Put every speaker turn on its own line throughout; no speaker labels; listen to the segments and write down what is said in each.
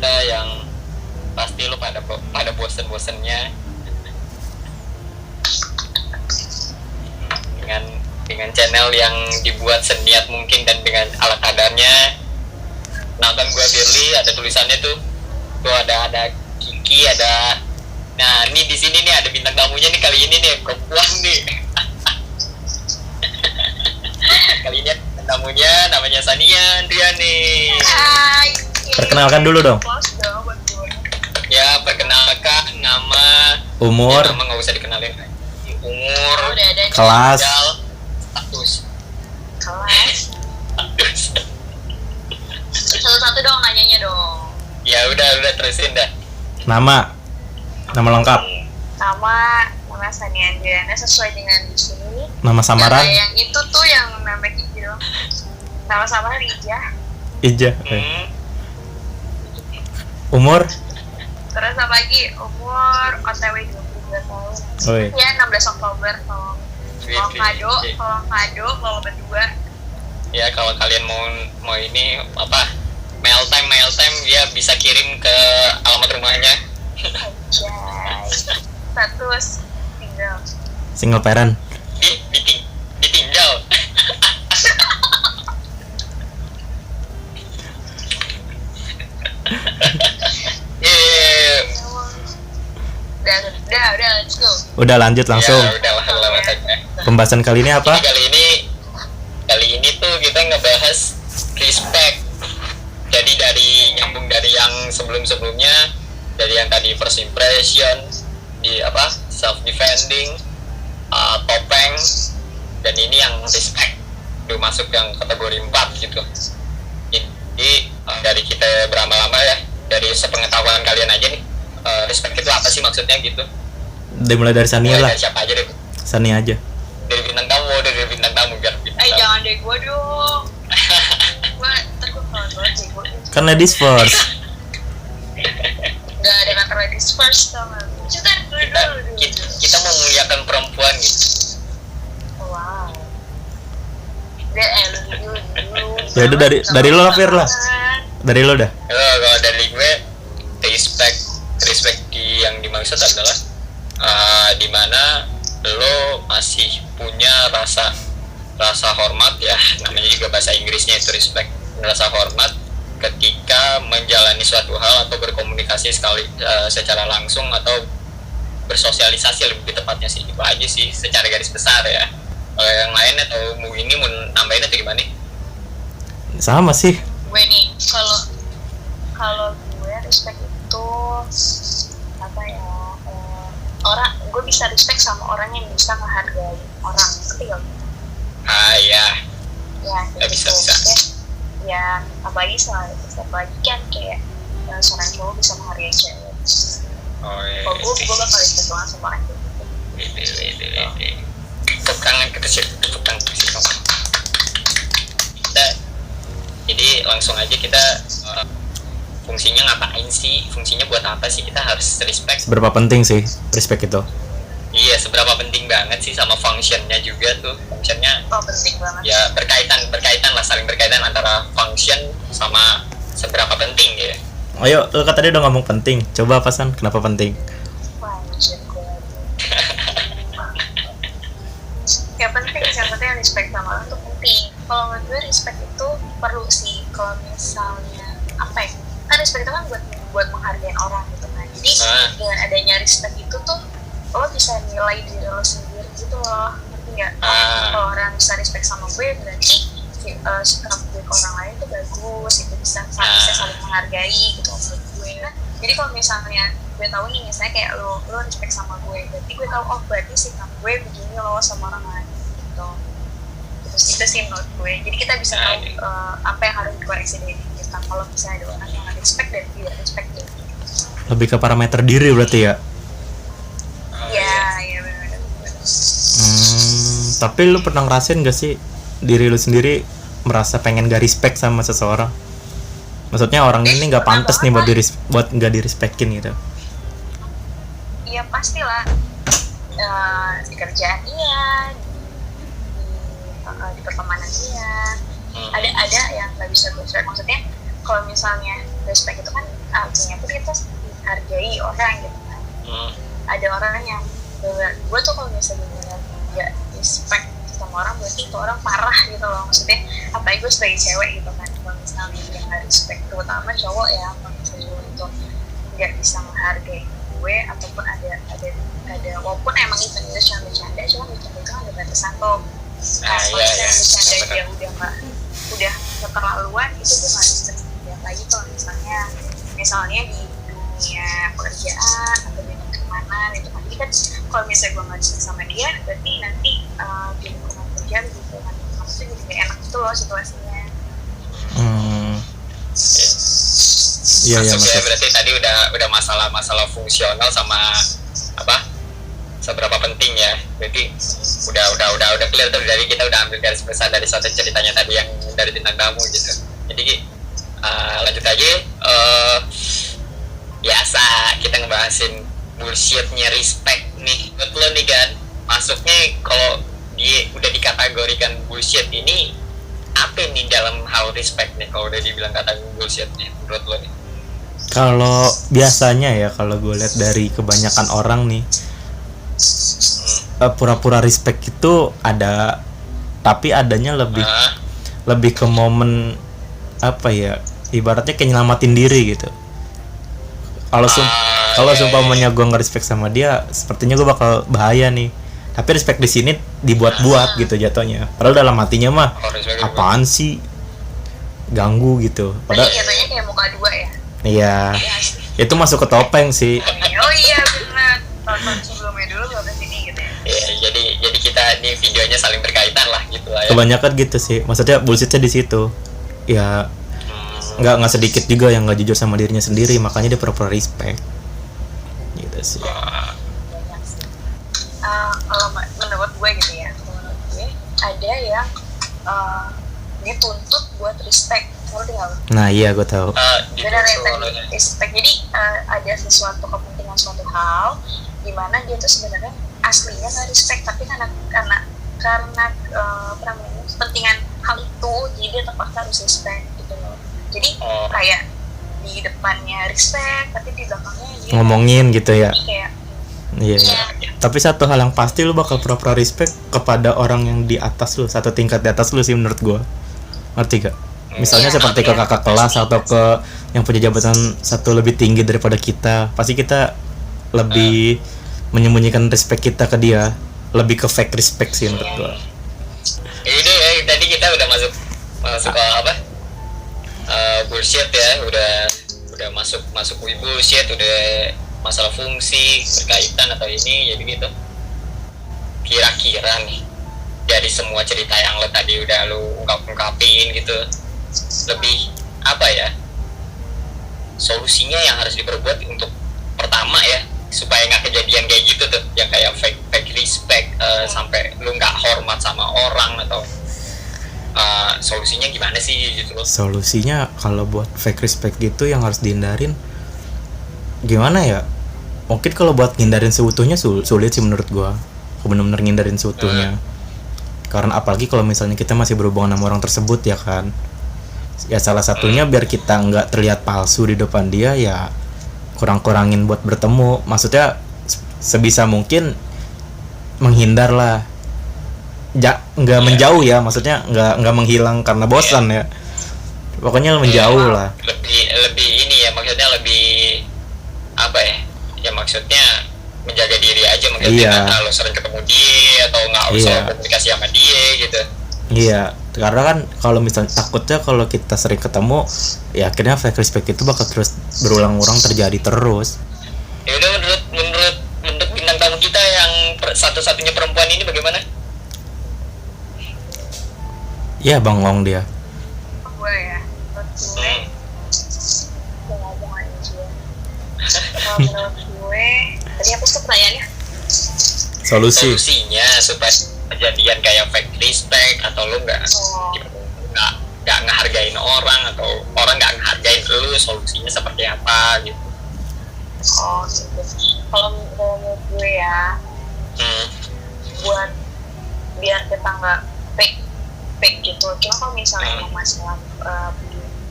kita yang pasti lu pada bosen-bosennya dengan channel yang dibuat seniat mungkin dan dengan ala kadarnya. Nah kan gue Firly, ada tulisannya tuh ada Kiki, ada, nah ini di sini nih ada bintang tamunya nih kali ini nih, perempuan nih. Kali ini bintang tamunya namanya Sania Andriani.
Hai.
Perkenalkan dulu dong.
Ya, perkenalkan nama,
Umur,
ya, nama nggak usah dikenalin. Umur,
Udah ada
kelas,
status.
Satu-satu dong nanyanya dong.
Ya udah terusin dah.
nama lengkap,
Nama Sania Andriana sesuai dengan di sini.
nama samaran,
Yang itu tuh yang nama Kiki loh. Nama samaran Ija.
Ija,
Hmm.
umur,
Terus apa lagi? Umur OTW 22 tahun.
Oi.
Ya 16 Oktober tolong kado kalau berdua.
Ya kalau kalian mau ini apa mail time ya bisa kirim ke alamat rumahnya.
Anjay. Status tinggal.
single parent,
Ditinggal.
Udah, let's go.
udah lanjut langsung.
Ya udah lewat aja.
Pembahasan kali ini apa?
Jadi kali ini tuh kita ngebahas respect. Jadi nyambung dari yang sebelumnya, dari yang tadi first impression, di apa self defending, topeng, dan ini yang respect. Itu masuk yang kategori 4 gitu. Jadi dari kita berlama-lama ya, dari sepengetahuan kalian aja nih, respect itu apa sih maksudnya gitu?
Mulai dari Sania lah,
Dari siapa aja deh?
Sania aja.
Dari bintang tamu biar bintang tamu.
Jangan deh gua dong. Gua takut banget sih gua.
Kan ladies first.
Gak ada kata ladies first tau gak? Kita dulu.
Kita memuliakan perempuan gitu.
Wow. Lu dulu.
Ya udah dari lo lah, Fir lah. Dari lo dah.
Kalau dari gue respect yang dimaksud adalah dimana lo masih punya rasa hormat ya, namanya juga bahasa Inggrisnya itu respect, rasa hormat ketika menjalani suatu hal atau berkomunikasi secara langsung atau bersosialisasi lebih tepatnya sih, itu aja sih secara garis besar ya. Kalau yang lain atau mau nambahin atau gimana?
Sama sih.
Gue nih, kalau gue respect itu apa ya? Orang, gue bisa respect sama orang yang bisa menghargai orang, ngerti gak?
Ya
Ya,
bisa.
Ya, apalagi kan kayak seorang cowok bisa menghargai cewek. Kalau gue bakal respect banget sama orang kayak gitu.
Tepuk tangan kita sih, tepuk tangan sih. Jadi langsung aja kita fungsinya ngapain sih? Fungsinya buat apa sih kita harus respect?
Seberapa penting sih respect itu?
Iya, seberapa penting banget sih sama functionnya juga tuh. Functionnya
Penting banget.
ya berkaitan lah, saling berkaitan antara function sama seberapa penting ya.
Ayo, lo kan tadi udah ngomong penting. Coba apa San? Kenapa penting?
Wah, anjir gue. Ya penting sih, yang penting respect sama orang tuh penting. Kalau menurut gue respect itu perlu sih. Kalau misalnya apa ya? Kan respect itu kan buat menghargai orang gitu kan. Jadi dengan adanya respect itu tuh lo bisa nilai diri lo sendiri gitu loh, ngerti nggak? Kalau orang bisa respect sama gue berarti sikap gue ke orang lain tuh bagus, itu bisa saling menghargai gitu menurut gue. Jadi kalau misalnya gue tahu nih, misalnya kayak lo respect sama gue, berarti gue tahu berarti sikap gue begini lo sama orang lain gitu. Terus itu sih menurut gue. Jadi kita bisa tahu apa yang harus dikoreksi dari kita kalau misalnya ada orang yang respect dan tidak respect gitu.
Lebih ke parameter diri berarti ya?
Iya benar.
Tapi lu pernah ngerasain gak sih diri lu sendiri merasa pengen gak respect sama seseorang? Maksudnya orang ini gak pantas nih buat gak direspekin gitu.
Iya pastilah. Di kerjaan iya, di pertemanan iya. Ada yang nggak bisa gue respect. Maksudnya kalau misalnya respect itu kan artinya tuh kita menghargai orang gitu kan. Ada orang yang gue tuh kalau misalnya benar nggak respect sama orang, berarti itu orang parah gitu loh, maksudnya apalagi gue sebagai cewek gitu kan. Kalau misalnya dia nggak respect, terutama cowok ya, kalau misalnya cowok itu nggak bisa menghargai gue, ataupun ada walaupun emang itu cuma bercanda itu kan ada batasan tuh. Kalau misalnya bercanda dia udah keterlaluan, itu gue nggak bisa lihat lagi. Kalau misalnya di dunia pekerjaan atau di kemana itu kan, jadi kan kalau misalnya gue nggak bisa sama dia, berarti nanti di lingkungan kerja di lingkungan kamu tuh jadi gak enak gitu loh situasinya.
Iya,
maksudnya berarti tadi udah masalah fungsional sama apa, seberapa penting ya. Berarti udah clear tuh, dari kita udah ambil garis besar dari satu ceritanya tadi yang dari bintang tamu gitu. Jadi lanjut aja, biasa kita ngebahasin bullshitnya respect nih. Buat lo nih kan, masuknya kalau dia udah dikategorikan bullshit ini apa nih dalam hal respect nih, kalau udah dibilang kata bullshit nih menurut lo nih?
Kalau biasanya ya, kalau gue lihat dari kebanyakan orang nih, pura-pura respect itu ada, tapi adanya lebih ke momen apa ya, ibaratnya kayak nyelamatin diri gitu. Kalau sumpamanya gue nggak respect sama dia, sepertinya gue bakal bahaya nih. Tapi respect di sini dibuat-buat gitu jatuhnya. Padahal dalam hatinya mah apaan sih, ganggu gitu. Padahal
jatuhnya kayak muka dua ya.
Iya. Itu masuk ke topeng sih.
Oh iya benar. Tonton sebelumnya dulu baru sini gitu ya.
Iya, jadi kita ini videonya saling berkaitan lah gitu lah ya.
Kebanyakan gitu sih. Maksudnya bullshitnya di situ. Ya nggak sedikit juga yang nggak jujur sama dirinya sendiri, makanya dia pura-pura respect gitu sih.
Kalau menurut gue gitu ya, menurut gue ada yang dituntut buat respect, ngerti nggak lo?
Nah iya, gue tahu.
Benar ya, tadi respect. Jadi ada sesuatu kepentingan suatu hal di mana dia tuh sebenarnya aslinya nggak respect, tapi karena kepentingan hal itu, jadi dia terpaksa harus respect gitu loh. Jadi kayak di depannya respect, tapi di belakangnya dia
ngomongin gitu ya.
Iya.
Tapi satu hal yang pasti, lu bakal pura-pura respect kepada orang yang di atas lu, satu tingkat di atas lu sih menurut gua. Ngerti gak? Misalnya seperti ke kakak kelas atau ke yang punya jabatan satu lebih tinggi daripada kita, pasti kita lebih menyembunyikan respect kita ke dia, lebih ke fake respect sih menurut gua.
Ini ya, tadi kita udah masuk ke apa? Bullshit ya, udah masuk bullshit, udah masalah fungsi berkaitan atau ini, jadi gitu. Kira-kira nih dari semua cerita yang lo tadi udah lo ungkapin gitu, lebih apa ya, solusinya yang harus diperbuat untuk pertama ya, supaya nggak kejadian kayak gitu tuh, yang kayak fake respect, sampai lo nggak hormat sama orang, atau solusinya gimana sih gitu loh?
Solusinya kalau buat fake respect gitu yang harus dihindarin gimana ya? Mungkin kalau buat ngindarin seutuhnya sulit sih menurut gua, benar-benar ngindarin seutuhnya. Karena apalagi kalau misalnya kita masih berhubungan sama orang tersebut ya kan. Ya salah satunya biar kita nggak terlihat palsu di depan dia, ya kurang-kurangin buat bertemu. Maksudnya sebisa mungkin menghindar lah. Nggak menjauh ya, maksudnya nggak menghilang karena bosan ya. Pokoknya menjauh lah.
Lebih ini ya, maksudnya lebih apa ya? Ya maksudnya menjaga diri aja, maksudnya nggak terlalu sering ketemu dia atau nggak usah komunikasi sama dia gitu. Iya,
karena kan kalau misalnya takutnya kalau kita sering ketemu, ya akhirnya fake respect itu bakal terus berulang-ulang terjadi terus.
Ya udah, menurut bintang tamu kita yang satu-satunya perempuan ini bagaimana?
Ya Bang Long dia.
Gue ya, gue ngomong aja. Kalau menurut gue, tadi apa sih pertanyaannya?
Solusinya supaya kejadian kayak fake respect atau lu nggak ngehargain orang atau orang nggak ngehargain lu, solusinya seperti apa gitu?
Oh gitu. Kalau menurut gue ya, buat biar kita nggak fake gitu. Cuma kalau misalnya emang masalah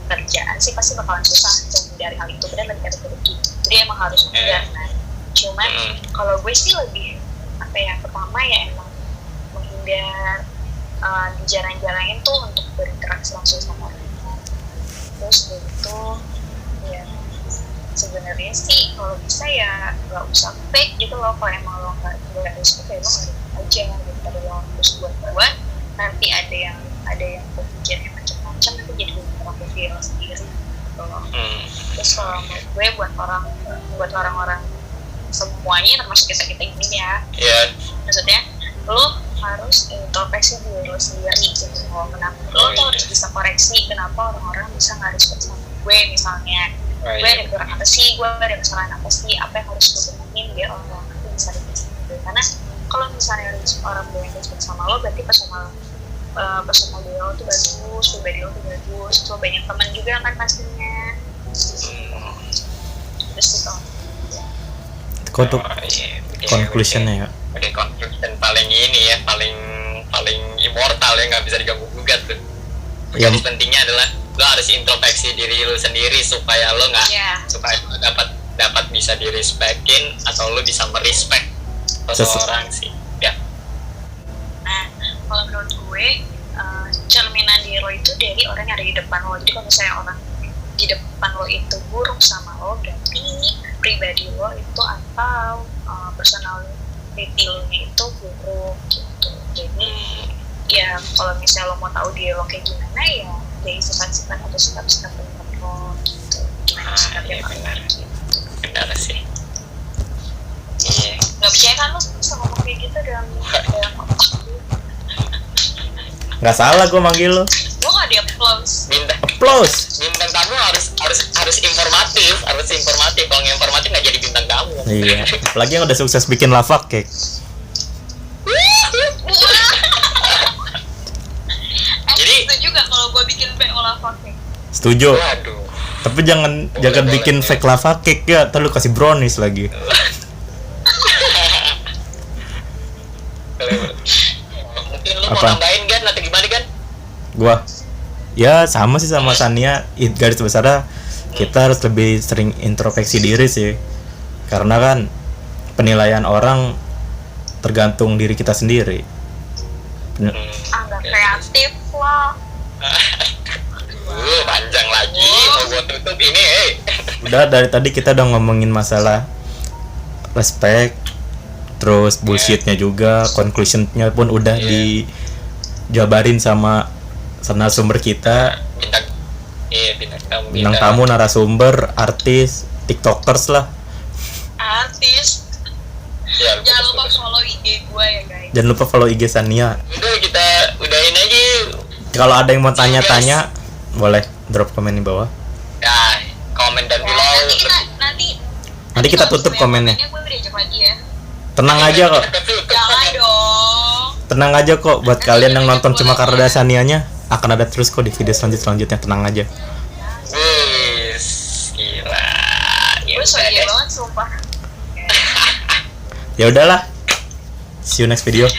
kerjaan sih pasti bakalan susah. menghindari hal itu, benar lagi kata Ricky, jadi emang harus menghindar. Nah cuman kalau gue sih lebih apa ya, pertama ya emang menghindar, dijarang-jarangin tuh untuk berinteraksi langsung sama orang. Terus begitu ya sebenarnya sih kalau bisa ya nggak usah fake gitu loh. Kalau emang lo nggak respect ya lo nggak aja gitu, pada lo terus buat nanti ada yang berpikirnya macam-macam, nanti jadi orang viral sendiri gitu loh. Terus kalau menurut gue buat orang-orang semuanya termasuk kita ini ya, maksudnya lo harus introspeksi diri lo sendiri gitu. Kenapa lo tuh harus bisa koreksi kenapa orang-orang bisa nggak respect sama gue misalnya. Gue ada kurang apa sih, gue ada kesalahan apa sih, apa yang harus gue benerin biar orang itu bisa respect sama gue. Karena kalau misalnya orang gue yang respect sama lo, berarti personal dia lo tuh bagus, pribadi lo tuh bagus, lo banyak teman juga kan pastinya. Terus itu
kok tuh conclusionnya ya.
Oke, conclusion paling ini ya, paling immortal ya, nggak bisa diganggu gugat tuh. Yang pentingnya adalah lo harus introspeksi diri lo sendiri supaya lo supaya lo dapat bisa direspekin atau lo bisa merespek seseorang sih ya.
Nah kalau menurut gue cerminan diri lo itu dari orang yang ada di depan lo. Jadi kalau misalnya orang di depan lo itu buruk sama lo, berarti pribadi lo itu atau personality lo itu buruk gitu. Jadi ya kalau misalnya lo mau tahu dia lo kayak gimana, ya dari sifat-sifat atau sikap-sikap teman lo gitu. Gimana sikapnya
benar.
Gitu.
Benar sih.
Gak percaya kan lo bisa ngomong kayak gitu dalam otak lo?
Nggak salah gue manggil lo.
Lo gak di applause.
Bintang
tamu harus informatif. Kalau nggak informatif nggak jadi bintang tamu.
Iya. Apalagi yang udah sukses bikin lava cake.
Jadi
setuju gak kalau gue bikin PO lava cake?
Setuju.
Waduh.
Tapi jangan bikin fake lava cake ya, ntar lu kasih brownies lagi.
Mungkin lu mau
Apa?
nambahin kan atau gimana kan?
Gua ya sama sih sama Sania, garis besarnya kita harus lebih sering introspeksi diri sih, karena kan penilaian orang tergantung diri kita sendiri.
Agak kreatif loh.
Panjang lagi mau gua tutup ini.
Udah dari tadi kita udah ngomongin masalah respect, terus bullshitnya juga, conclusionnya pun udah dijabarin sama narasumber kita, bintang tamu, narasumber, artis, tiktokers lah.
Artis.
Ya,
Jangan lupa follow IG gue ya guys.
Jangan lupa follow IG Sania.
Udah kita udahin aja.
Kalau ada yang mau tanya-tanya, boleh drop komen di bawah.
Nah, komen dan below.
Nanti kita tutup komennya.
Gue diajak lagi ya.
Tenang aja kok.
Jangan dong.
Tenang aja kok, buat kalian yang nonton cuma karena ada Sanianya, akan ada terus kok di video selanjutnya, tenang aja.
Wis, gila.
Gue soalnya banget sumpah.
Ya udahlah. See you next video.